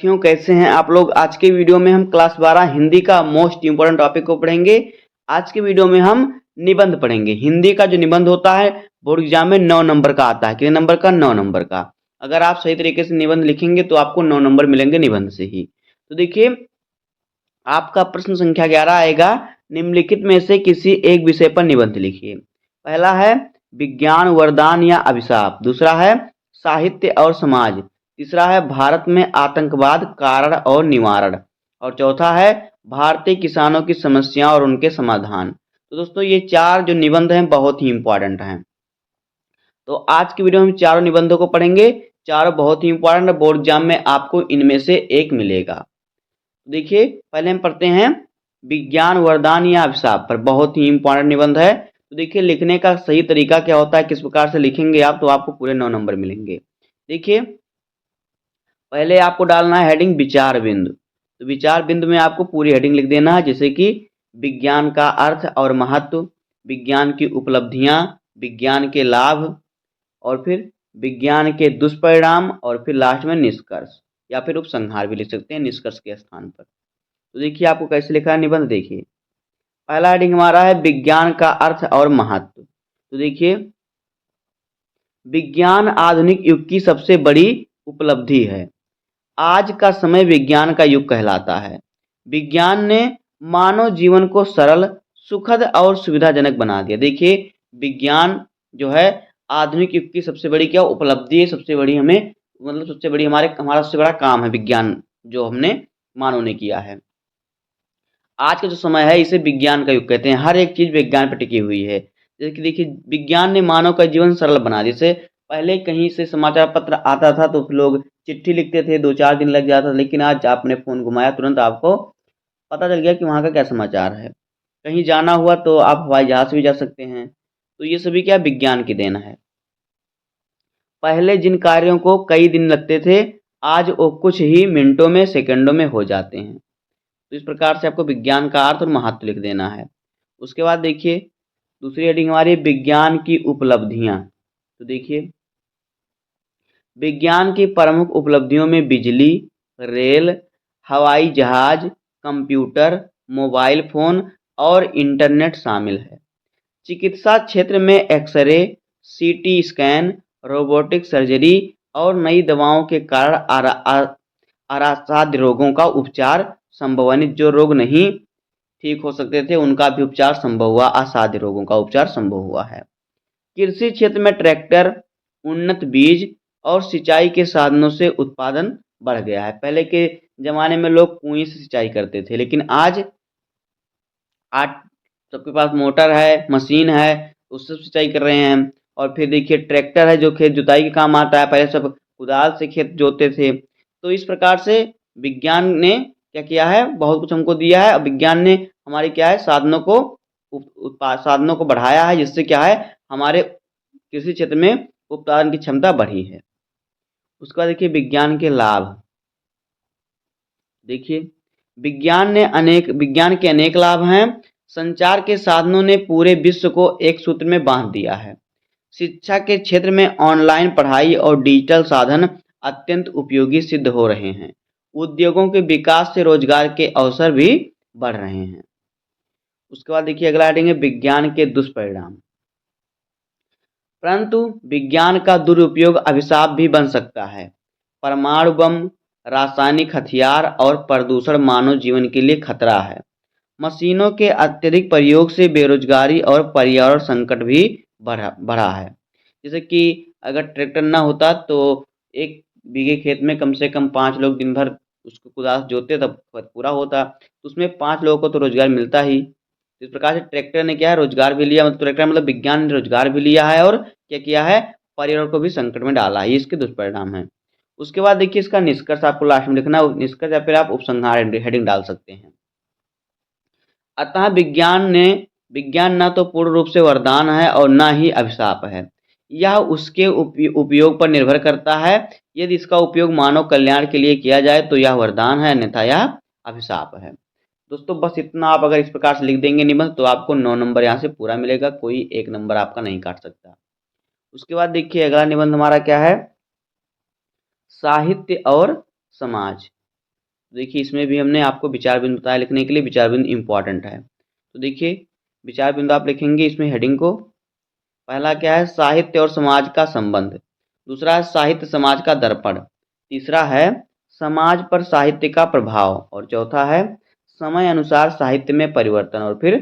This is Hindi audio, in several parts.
विद्यार्थियों कैसे हैं आप लोग। आज के वीडियो में हम क्लास 12 हिंदी का मोस्ट इंपोर्टेंट टॉपिक को पढ़ेंगे। आज के वीडियो में हम निबंध पढ़ेंगे। हिंदी का जो निबंध होता है बोर्ड एग्जाम में 9 नंबर का आता है। कितने नंबर का? 9 नंबर का। अगर आप सही तरीके से निबंध लिखेंगे तो आपको 9 नंबर मिलेंगे निबंध से ही। तो देखिए, आपका प्रश्न संख्या 11 आएगा। निम्नलिखित में से किसी एक विषय पर निबंध लिखिए। पहला है विज्ञान वरदान या अभिशाप, दूसरा है साहित्य और समाज, तीसरा है भारत में आतंकवाद कारण और निवारण, और चौथा है भारतीय किसानों की समस्याएं और उनके समाधान। तो दोस्तों, ये 4 जो निबंध हैं बहुत ही इंपॉर्टेंट हैं। तो आज की वीडियो में हम चारों निबंधों को पढ़ेंगे। चारों बहुत ही इंपॉर्टेंट है, बोर्ड एग्जाम में आपको इनमें से एक मिलेगा। देखिए, पहले हम पढ़ते हैं विज्ञान वरदान या अभिशाप पर। बहुत ही इंपॉर्टेंट निबंध है। तो देखिए, लिखने का सही तरीका क्या होता है, किस प्रकार से लिखेंगे आप, तो आपको पूरे 9 नंबर मिलेंगे। देखिए, पहले आपको डालना है हेडिंग विचार बिंदु। तो विचार बिंदु में आपको पूरी हेडिंग लिख देना है, जैसे कि विज्ञान का अर्थ और महत्व, विज्ञान की उपलब्धियां, विज्ञान के लाभ, और फिर विज्ञान के दुष्परिणाम, और फिर लास्ट में निष्कर्ष या फिर उपसंहार भी लिख सकते हैं निष्कर्ष के स्थान पर। तो देखिए, आपको कैसे लिखा है निबंध। देखिए, पहला हेडिंग हमारा है विज्ञान का अर्थ और महत्व। तो देखिए, विज्ञान आधुनिक युग की सबसे बड़ी उपलब्धि है। आज का समय विज्ञान का युग कहलाता है। विज्ञान ने मानव जीवन को सरल, सुखद और सुविधाजनक बना दिया। देखिए, विज्ञान जो है आधुनिक युग की सबसे बड़ी क्या उपलब्धि है, सबसे बड़ी हमें मतलब सबसे बड़ी हमारा सबसे बड़ा काम है विज्ञान, जो हमने मानव ने किया है। आज का जो समय है इसे विज्ञान का युग कहते हैं। हर एक चीज विज्ञान पर टिकी हुई है। जैसे कि देखिए, विज्ञान ने मानव का जीवन सरल बना दिया। जैसे पहले कहीं से समाचार पत्र आता था तो लोग चिट्ठी लिखते थे, 2-4 दिन लग जाता था, लेकिन आज आपने फोन घुमाया तुरंत आपको पता चल गया कि वहाँ का क्या समाचार है। कहीं जाना हुआ तो आप हवाई जहाज से भी जा सकते हैं। तो ये सभी क्या विज्ञान की देन है। पहले जिन कार्यों को कई दिन लगते थे, आज वो कुछ ही मिनटों में, सेकंडों में हो जाते हैं। तो इस प्रकार से आपको विज्ञान का अर्थ और महत्व लिख देना है। उसके बाद देखिए, दूसरी हेडिंग हमारी विज्ञान की उपलब्धियां। तो देखिए, विज्ञान की प्रमुख उपलब्धियों में बिजली, रेल, हवाई जहाज, कंप्यूटर, मोबाइल फोन और इंटरनेट शामिल है। चिकित्सा क्षेत्र में x ray, CT scan, robotic surgery और नई दवाओं के कारण असाध्य रोगों का उपचार संभव है। जो रोग नहीं ठीक हो सकते थे उनका भी उपचार संभव हुआ, असाध्य रोगों का उपचार संभव हुआ है। कृषि क्षेत्र में ट्रैक्टर, उन्नत बीज और सिंचाई के साधनों से उत्पादन बढ़ गया है। पहले के जमाने में लोग कुएं से सिंचाई करते थे, लेकिन आज आज सबके पास मोटर है, मशीन है, उससे सिंचाई कर रहे हैं। और फिर देखिए, ट्रैक्टर है जो खेत जुताई के काम आता है। पहले सब कुदाल से खेत जोतते थे। तो इस प्रकार से विज्ञान ने क्या किया है, बहुत कुछ हमको दिया है। और विज्ञान ने हमारे क्या है साधनों को साधनों को बढ़ाया है, जिससे क्या है हमारे कृषि क्षेत्र में उत्पादन की क्षमता बढ़ी है। उसके बाद देखिए, विज्ञान के लाभ। देखिए, विज्ञान के अनेक लाभ हैं। संचार के साधनों ने पूरे विश्व को एक सूत्र में बांध दिया है। शिक्षा के क्षेत्र में ऑनलाइन पढ़ाई और डिजिटल साधन अत्यंत उपयोगी सिद्ध हो रहे हैं। उद्योगों के विकास से रोजगार के अवसर भी बढ़ रहे हैं। उसके बाद देखिए, अगला हेडिंग है विज्ञान के दुष्परिणाम। परंतु विज्ञान का दुरुपयोग अभिशाप भी बन सकता है। परमाणु बम, रासायनिक हथियार और प्रदूषण मानव जीवन के लिए खतरा है। मशीनों के अत्यधिक प्रयोग से बेरोजगारी और पर्यावरण संकट भी बढ़ा है। जैसे कि अगर ट्रैक्टर ना होता तो 1 बीघे खेत में कम से कम 5 लोग दिन भर उसको कुदाल से जोतते तब पूरा होता, तो उसमें 5 लोगों को तो रोजगार मिलता ही। इस प्रकार से ट्रैक्टर ने क्या है रोजगार भी लिया, मतलब ट्रैक्टर मतलब विज्ञान ने रोजगार भी लिया है और क्या किया है पर्यावरण को भी संकट में डाला है। ये इसके दुष्परिणाम है। उसके बाद देखिए, इसका निष्कर्ष आपको लास्ट में लिखना है। निष्कर्ष या फिर आप उपसंहार हेडिंग डाल सकते हैं। अतः विज्ञान न तो पूर्ण रूप से वरदान है और न ही अभिशाप है। यह उसके उपयोग पर निर्भर करता है। यदि इसका उपयोग मानव कल्याण के लिए किया जाए तो यह वरदान है, अन्यथा यह अभिशाप है। दोस्तों, बस इतना आप अगर इस प्रकार से लिख देंगे निबंध तो आपको 9 नंबर यहाँ से पूरा मिलेगा, कोई 1 नंबर आपका नहीं काट सकता। उसके बाद देखिए, अगला निबंध हमारा क्या है, साहित्य और समाज। तो देखिए इसमें भी हमने आपको विचार बिंदु बताया लिखने के लिए, विचार बिंदु इंपॉर्टेंट है। तो देखिए विचार बिंदु आप लिखेंगे इसमें हेडिंग को। पहला क्या है, साहित्य और समाज का संबंध। दूसरा है साहित्य समाज का दर्पण। तीसरा है समाज पर साहित्य का प्रभाव। और चौथा है समय अनुसार साहित्य में परिवर्तन। और फिर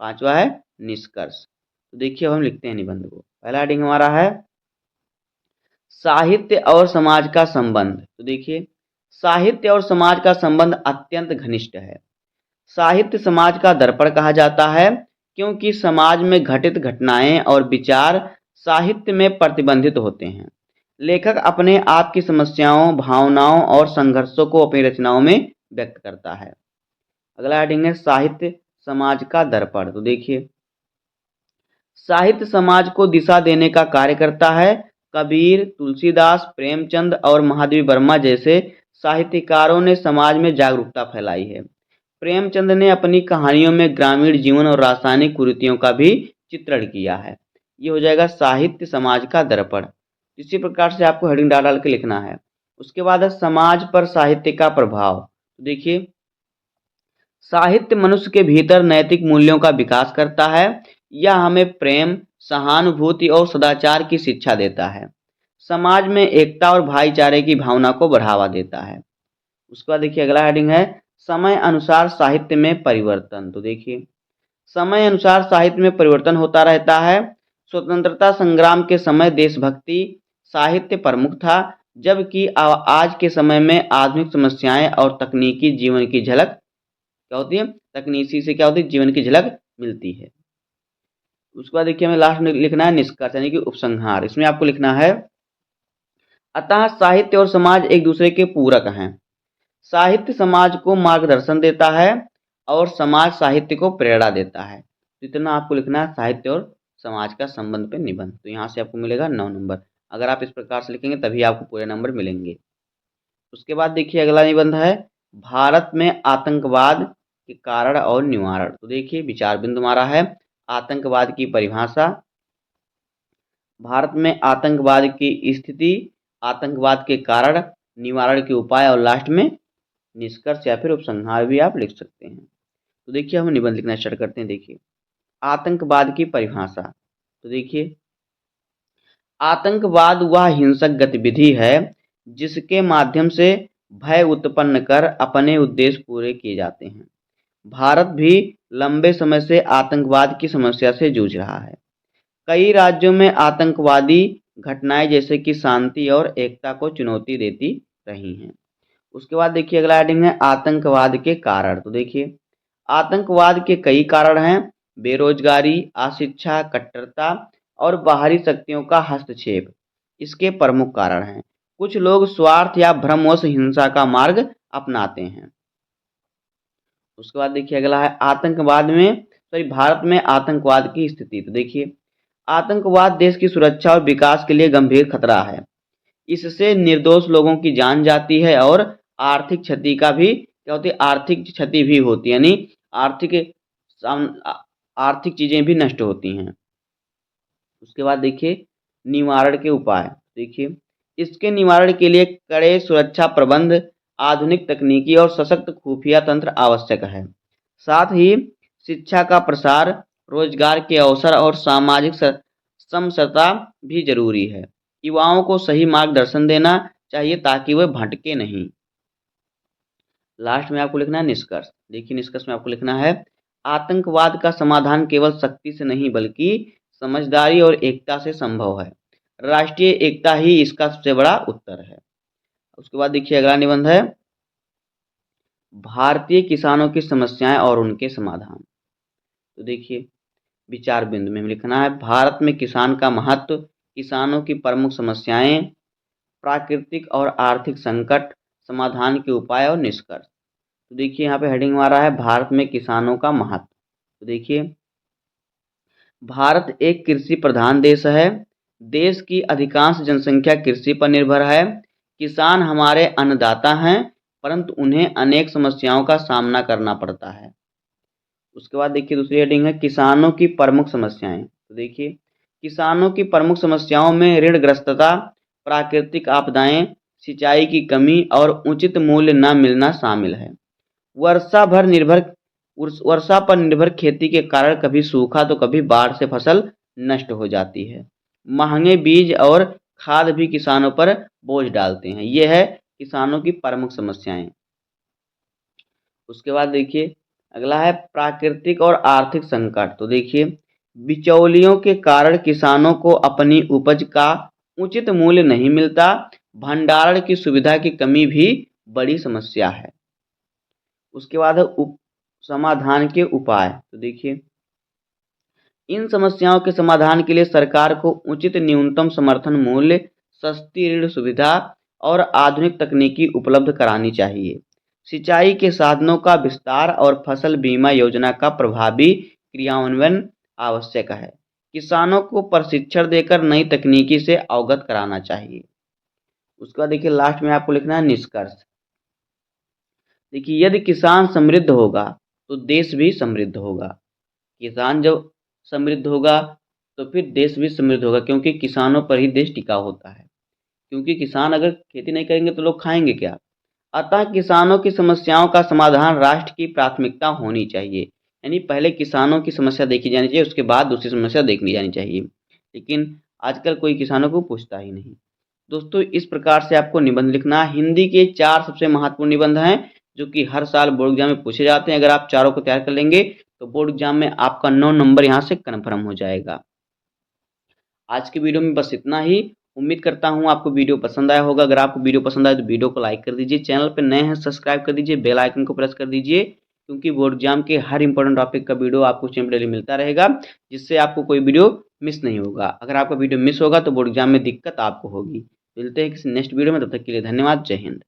पांचवा है निष्कर्ष। तो देखिए अब हम लिखते हैं निबंध को। पहला हेडिंग हमारा है साहित्य और समाज का संबंध। तो देखिए साहित्य और समाज का संबंध अत्यंत घनिष्ठ है। साहित्य समाज का दर्पण कहा जाता है क्योंकि समाज में घटित घटनाएं और विचार साहित्य में प्रतिबंधित होते हैं। लेखक अपने आप की समस्याओं, भावनाओं और संघर्षों को अपनी रचनाओं में व्यक्त करता है। अगला हेडिंग है साहित्य समाज का दर्पण। तो देखिए साहित्य समाज को दिशा देने का कार्य करता है। कबीर, तुलसीदास, प्रेमचंद और महादेवी वर्मा जैसे साहित्यकारों ने समाज में जागरूकता फैलाई है। प्रेमचंद ने अपनी कहानियों में ग्रामीण जीवन और रासायनिक कुरीतियों का भी चित्रण किया है। ये हो जाएगा साहित्य समाज का दर्पण। इसी प्रकार से आपको हेडिंग डाल डाल के लिखना है। उसके बाद है समाज पर साहित्य का प्रभाव। तो देखिए साहित्य मनुष्य के भीतर नैतिक मूल्यों का विकास करता है। यह हमें प्रेम, सहानुभूति और सदाचार की शिक्षा देता है। समाज में एकता और भाईचारे की भावना को बढ़ावा देता है। उसके बाद देखिए अगला हेडिंग है समय अनुसार साहित्य में परिवर्तन। तो देखिए समय अनुसार साहित्य में परिवर्तन होता रहता है। स्वतंत्रता संग्राम के समय देशभक्ति साहित्य प्रमुख था, जबकि आज के समय में आधुनिक समस्याएं और तकनीकी जीवन की झलक क्या होती है, तकनीकी से क्या होती है, जीवन की झलक मिलती है। उसके बाद देखिए हमें लास्ट में लिखना है निष्कर्ष यानी कि उपसंहार। इसमें आपको लिखना है अतः साहित्य और समाज एक दूसरे के पूरक हैं। साहित्य समाज को मार्गदर्शन देता है और समाज साहित्य को प्रेरणा देता है। तो इतना आपको लिखना है साहित्य और समाज का संबंध पे निबंध। तो यहाँ से आपको मिलेगा 9 नंबर। अगर आप इस प्रकार से लिखेंगे तभी आपको पूरे नंबर मिलेंगे। उसके बाद देखिए अगला निबंध है भारत में आतंकवाद के कारण और निवारण। तो देखिए विचार बिंदु हमारा है आतंकवाद की परिभाषा, भारत में आतंकवाद की स्थिति, आतंकवाद के कारण, निवारण के उपाय और लास्ट में निष्कर्ष या फिर उपसंहार भी आप लिख सकते हैं। तो देखिए हम निबंध लिखना स्टार्ट करते हैं। देखिए आतंकवाद की परिभाषा। तो देखिए आतंकवाद वह हिंसक गतिविधि है जिसके माध्यम से भय उत्पन्न कर अपने उद्देश्य पूरे किए जाते हैं। भारत भी लंबे समय से आतंकवाद की समस्या से जूझ रहा है। कई राज्यों में आतंकवादी घटनाएं जैसे कि शांति और एकता को चुनौती देती रही हैं। उसके बाद देखिए अगला हेडिंग है आतंकवाद के कारण। तो देखिए आतंकवाद के कई कारण हैं, बेरोजगारी, अशिक्षा, कट्टरता और बाहरी शक्तियों का हस्तक्षेप इसके प्रमुख कारण हैं। कुछ लोग स्वार्थ या भ्रमवश हिंसा का मार्ग अपनाते हैं। उसके बाद देखिए अगला है भारत में आतंकवाद की स्थिति। तो देखिए आतंकवाद देश की सुरक्षा और विकास के लिए गंभीर खतरा है। इससे निर्दोष लोगों की जान जाती है और आर्थिक क्षति का भी क्या होती है, आर्थिक क्षति भी होती है, यानी आर्थिक चीजें भी नष्ट होती हैं। उसके बाद देखिए निवारण के उपाय। देखिए इसके निवारण के लिए कड़े सुरक्षा प्रबंध, आधुनिक तकनीकी और सशक्त खुफिया तंत्र आवश्यक है। साथ ही शिक्षा का प्रसार, रोजगार के अवसर और सामाजिक समरसता भी जरूरी है। युवाओं को सही मार्गदर्शन देना चाहिए ताकि वे भटके नहीं। लास्ट में आपको लिखना है निष्कर्ष। देखिए निष्कर्ष में आपको लिखना है आतंकवाद का समाधान केवल शक्ति से नहीं बल्कि समझदारी और एकता से संभव है। राष्ट्रीय एकता ही इसका सबसे बड़ा उत्तर है। उसके बाद देखिए अगला निबंध है भारतीय किसानों की समस्याएं और उनके समाधान। तो देखिए विचार बिंदु में लिखना है भारत में किसान का महत्व, किसानों की प्रमुख समस्याएं, प्राकृतिक और आर्थिक संकट, समाधान के उपाय और निष्कर्ष। तो देखिए यहाँ पे हेडिंग हमारा है भारत में किसानों का महत्व। तो देखिए भारत एक कृषि प्रधान देश है। देश की अधिकांश जनसंख्या कृषि पर निर्भर है। किसान हमारे अन्नदाता हैं, परंतु उन्हें अनेक समस्याओं का सामना करना पड़ता है। उसके बाद देखिए दूसरी हेडिंग है किसानों की प्रमुख समस्याएं। तो देखिए किसानों की प्रमुख समस्याओं में ऋणग्रस्तता, प्राकृतिक आपदाएं, सिंचाई की कमी और उचित मूल्य न मिलना शामिल है। वर्षा पर निर्भर खेती के कारण कभी सूखा तो कभी बाढ़ से फसल नष्ट हो जाती है। महंगे बीज और खाद भी किसानों पर बोझ डालते हैं। ये है किसानों की प्रमुख समस्याएं। उसके बाद देखिए अगला है प्राकृतिक और आर्थिक संकट। तो देखिए बिचौलियों के कारण किसानों को अपनी उपज का उचित मूल्य नहीं मिलता। भंडारण की सुविधा की कमी भी बड़ी समस्या है। उसके बाद है समाधान के उपाय। तो देखिए इन समस्याओं के समाधान के लिए सरकार को उचित न्यूनतम समर्थन मूल्य, सस्ती ऋण सुविधा और आधुनिक तकनीकी उपलब्ध करानी चाहिए। सिंचाई के साधनों का विस्तार और फसल बीमा योजना का प्रभावी क्रियान्वयन आवश्यक है। किसानों को प्रशिक्षण देकर नई तकनीकी से अवगत कराना चाहिए। उसके बाद देखिए लास्ट में आपको लिखना है निष्कर्ष। देखिए यदि किसान समृद्ध होगा तो देश भी समृद्ध होगा। किसान जब समृद्ध होगा तो फिर देश भी समृद्ध होगा, क्योंकि किसानों पर ही देश टिका होता है। क्योंकि किसान अगर खेती नहीं करेंगे तो लोग खाएंगे क्या। अतः किसानों की समस्याओं का समाधान राष्ट्र की प्राथमिकता होनी चाहिए। यानी पहले किसानों की समस्या देखी जानी चाहिए, उसके बाद दूसरी समस्या देखनी जानी चाहिए। लेकिन आजकल कोई किसानों को पूछता ही नहीं। दोस्तों इस प्रकार से आपको निबंध लिखना है। हिंदी के 4 सबसे महत्वपूर्ण निबंध हैं जो कि हर साल बोर्ड एग्जाम में पूछे जाते हैं। अगर आप चारों को तैयार कर लेंगे तो बोर्ड एग्जाम में आपका 9 नंबर यहाँ से कन्फर्म हो जाएगा। आज की वीडियो में बस इतना ही। उम्मीद करता हूँ आपको वीडियो पसंद आया होगा। अगर आपको वीडियो पसंद आए तो वीडियो को लाइक कर दीजिए। चैनल पर नए हैं सब्सक्राइब कर दीजिए, बेल आइकन को प्रेस कर दीजिए, क्योंकि बोर्ड एग्जाम के हर इंपॉर्टेंट टॉपिक का वीडियो आपको चैनल पर डेली मिलता रहेगा, जिससे आपको कोई वीडियो मिस नहीं होगा। अगर आपका वीडियो मिस होगा तो बोर्ड एग्जाम में दिक्कत आपको होगी। मिलते हैं किसी नेक्स्ट वीडियो में, तब तक के लिए धन्यवाद। जय हिंद।